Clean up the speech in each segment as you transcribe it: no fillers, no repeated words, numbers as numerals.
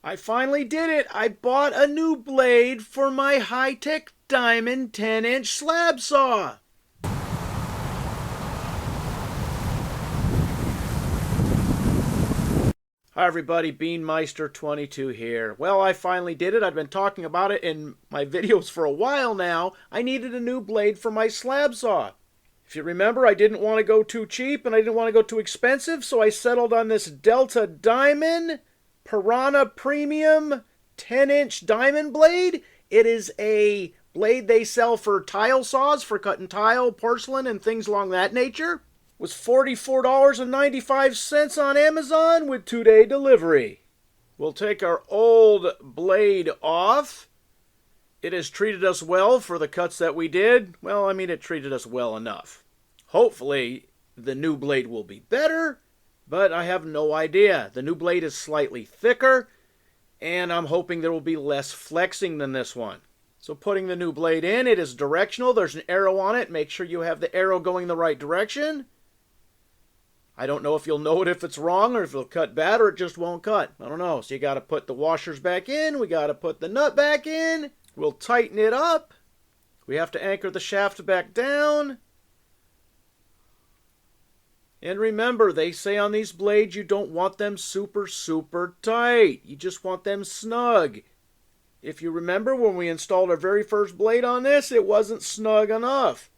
I finally did it! I bought a new blade for my high-tech diamond 10-inch slab saw! Hi everybody, Beanmeister22 here. Well, I finally did it. I've been talking about it in my videos for a while now. I needed a new blade for my slab saw. If you remember, I didn't want to go too cheap and I didn't want to go too expensive, so I settled on this Delta Diamond Piranha Premium 10-inch diamond blade. It is a blade they sell for tile saws, for cutting tile, porcelain, and things along that nature. It was $44.95 on Amazon with 2-day delivery. We'll take our old blade off. It has treated us well for the cuts that we did. Well, I mean, it treated us well enough. Hopefully, the new blade will be better, but I have no idea. The new blade is slightly thicker, and I'm hoping there will be less flexing than this one. So putting the new blade in, it is directional. There's an arrow on it. Make sure you have the arrow going the right direction. I don't know if you'll know it if it's wrong or if it'll cut bad or it just won't cut. I don't know. So you got to put the washers back in. We got to put the nut back in. We'll tighten it up. We have to anchor the shaft back down. And remember, they say on these blades you don't want them super, super tight. You just want them snug. If you remember when we installed our very first blade on this, it wasn't snug enough.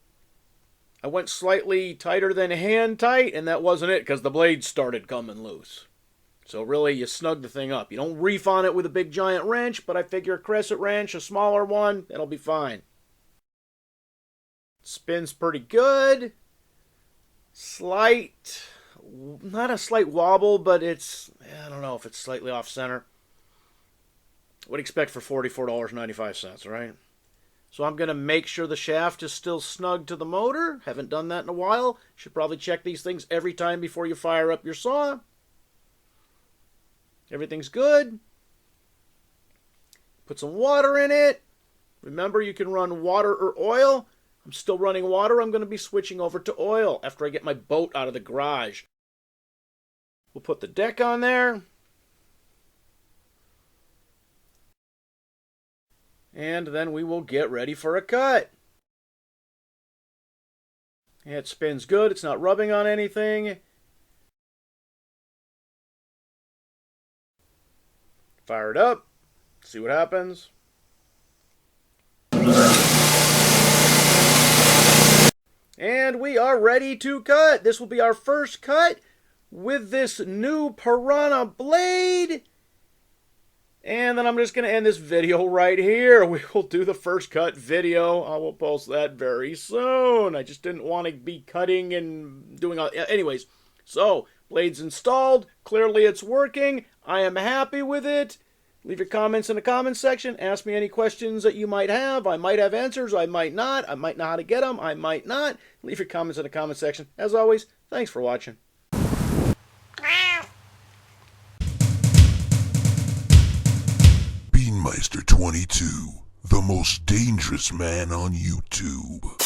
I went slightly tighter than hand tight, and that wasn't it because the blade started coming loose. So really, you snug the thing up. You don't reef on it with a big giant wrench, but I figure a crescent wrench, a smaller one, that'll be fine. Spins pretty good. Slight, not a slight wobble, but it's, I don't know if it's slightly off center. What do you expect for $44.95, right? So I'm going to make sure the shaft is still snug to the motor. Haven't done that in a while. Should probably check these things every time before you fire up your saw. Everything's good. Put some water in it. Remember, you can run water or oil. I'm still running water. I'm going to be switching over to oil after I get my boat out of the garage. We'll put the deck on there. And then we will get ready for a cut. It spins good. It's not rubbing on anything. Fire it up. See what happens. And we are ready to cut. This will be our first cut with this new Piranha blade. And then I'm just going to end this video right here. We will do the first cut video. I will post that very soon. I just didn't want to be cutting and doing all... Anyways, so, blade's installed. Clearly it's working. I am happy with it. Leave your comments in the comments section. Ask me any questions that you might have. I might have answers. I might not. I might know how to get them. I might not. Leave your comments in the comments section. As always, thanks for watching. Beanmeister22, the most dangerous man on YouTube.